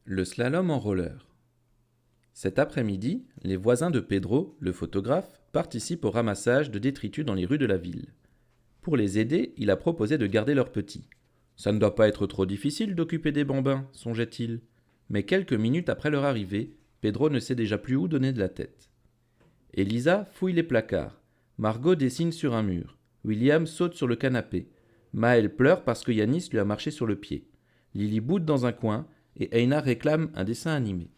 Le slalom en roller. Cet après-midi, les voisins de Pedro, le photographe, participent au ramassage de détritus dans les rues de la ville. Pour les aider, il a proposé de garder leurs petits. Ça ne doit pas être trop difficile d'occuper des bambins, songeait-il. Mais quelques minutes après leur arrivée, Pedro ne sait déjà plus où donner de la tête. Elisa fouille les placards. Margot dessine sur un mur. William saute sur le canapé. Maël pleure parce que Yanis lui a marché sur le pied. Lily boude dans un coin et Eina réclame un dessin animé.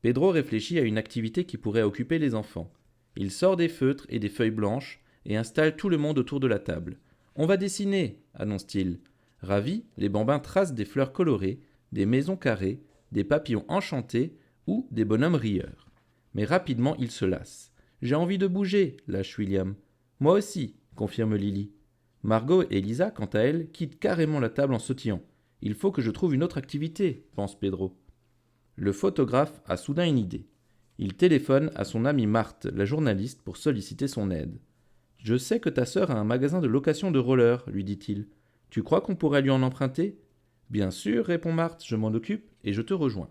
Pedro réfléchit à une activité qui pourrait occuper les enfants. Il sort des feutres et des feuilles blanches et installe tout le monde autour de la table. On va dessiner, annonce-t-il. Ravis, les bambins tracent des fleurs colorées, des maisons carrées, des papillons enchantés ou des bonhommes rieurs. Mais rapidement, ils se lassent. J'ai envie de bouger, lâche William. Moi aussi, confirme Lily. Margot et Lisa, quant à elles, quittent carrément la table en sautillant. Il faut que je trouve une autre activité, pense Pedro. Le photographe a soudain une idée. Il téléphone à son amie Marthe, la journaliste, pour solliciter son aide. Je sais que ta sœur a un magasin de location de rollers, lui dit-il. Tu crois qu'on pourrait lui en emprunter? Bien sûr, répond Marthe, je m'en occupe et je te rejoins.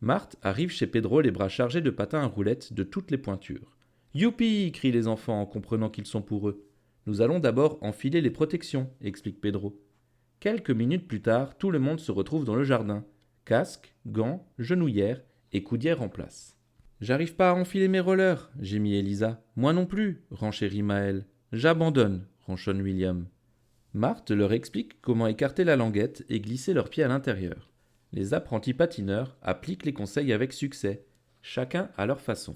Marthe arrive chez Pedro les bras chargés de patins à roulettes de toutes les pointures. Youpi crient les enfants en comprenant qu'ils sont pour eux. Nous allons d'abord enfiler les protections, explique Pedro. Quelques minutes plus tard, tout le monde se retrouve dans le jardin. Casque, gants, genouillères et coudières en place. J'arrive pas à enfiler mes rollers, gémit Elisa. Moi non plus, renchérit Maël. J'abandonne, ronchonne William. Marthe leur explique comment écarter la languette et glisser leurs pieds à l'intérieur. Les apprentis patineurs appliquent les conseils avec succès, chacun à leur façon.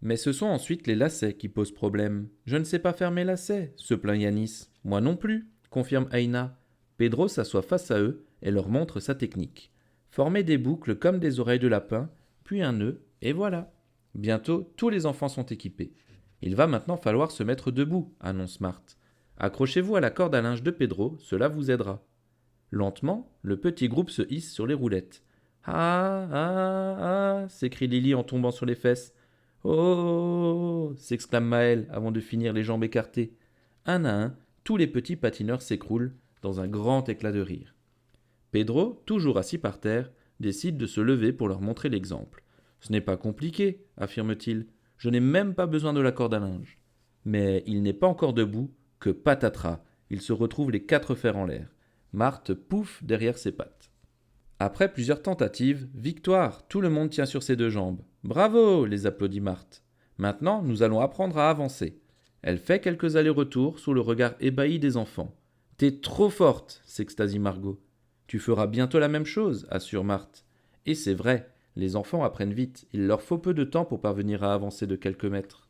Mais ce sont ensuite les lacets qui posent problème. Je ne sais pas faire mes lacets, se plaint Yanis. Moi non plus, confirme Aina. Pedro s'assoit face à eux et leur montre sa technique. Former des boucles comme des oreilles de lapin, puis un nœud, et voilà. Bientôt, tous les enfants sont équipés. Il va maintenant falloir se mettre debout, annonce Marthe. Accrochez-vous à la corde à linge de Pedro, cela vous aidera. Lentement, le petit groupe se hisse sur les roulettes. Ah, ah, ah, s'écrie Lily en tombant sur les fesses. Oh, s'exclame Maël avant de finir les jambes écartées. Un à un, tous les petits patineurs s'écroulent dans un grand éclat de rire. Pedro, toujours assis par terre, décide de se lever pour leur montrer l'exemple. Ce n'est pas compliqué, affirme-t-il. Je n'ai même pas besoin de la corde à linge. Mais il n'est pas encore debout que patatras, il se retrouve les quatre fers en l'air. Marthe pouffe derrière ses pattes. Après plusieurs tentatives, victoire, tout le monde tient sur ses deux jambes. Bravo, les applaudit Marthe. Maintenant, nous allons apprendre à avancer. Elle fait quelques allers-retours sous le regard ébahi des enfants. T'es trop forte, s'extasie Margot. Tu feras bientôt la même chose, assure Marthe. Et c'est vrai, les enfants apprennent vite, il leur faut peu de temps pour parvenir à avancer de quelques mètres.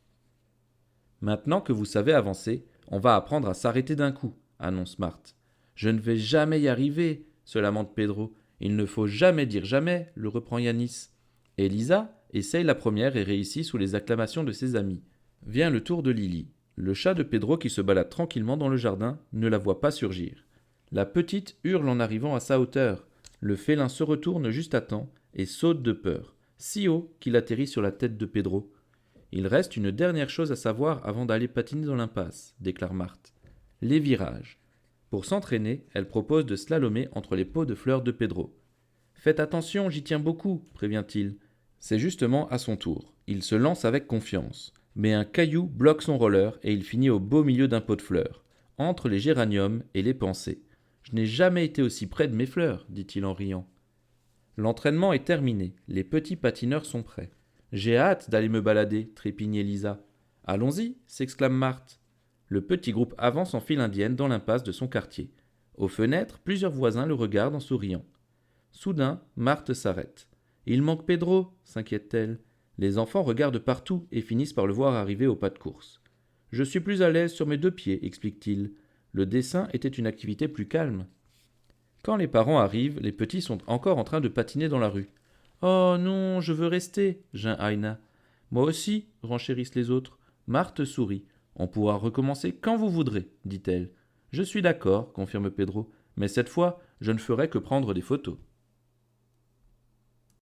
Maintenant que vous savez avancer, on va apprendre à s'arrêter d'un coup, annonce Marthe. Je ne vais jamais y arriver, se lamente Pedro. Il ne faut jamais dire jamais, le reprend Yanis. Elisa essaye la première et réussit sous les acclamations de ses amis. Vient le tour de Lily. Le chat de Pedro qui se balade tranquillement dans le jardin ne la voit pas surgir. La petite hurle en arrivant à sa hauteur. Le félin se retourne juste à temps et saute de peur, si haut qu'il atterrit sur la tête de Pedro. Il reste une dernière chose à savoir avant d'aller patiner dans l'impasse, déclare Marthe. Les virages. Pour s'entraîner, elle propose de slalomer entre les pots de fleurs de Pedro. Faites attention, j'y tiens beaucoup, prévient-il. C'est justement à son tour. Il se lance avec confiance. Mais un caillou bloque son roller et il finit au beau milieu d'un pot de fleurs, entre les géraniums et les pensées. Je n'ai jamais été aussi près de mes fleurs, dit-il en riant. L'entraînement est terminé, les petits patineurs sont prêts. J'ai hâte d'aller me balader, trépigne Elisa. Allons-y, s'exclame Marthe. Le petit groupe avance en file indienne dans l'impasse de son quartier. Aux fenêtres, plusieurs voisins le regardent en souriant. Soudain, Marthe s'arrête. Il manque Pedro, s'inquiète-t-elle. Les enfants regardent partout et finissent par le voir arriver au pas de course. Je suis plus à l'aise sur mes deux pieds, explique-t-il. Le dessin était une activité plus calme. Quand les parents arrivent, les petits sont encore en train de patiner dans la rue. Oh non, je veux rester, geint Aina. Moi aussi, renchérissent les autres. Marthe sourit. On pourra recommencer quand vous voudrez, dit-elle. Je suis d'accord, confirme Pedro, mais cette fois, je ne ferai que prendre des photos.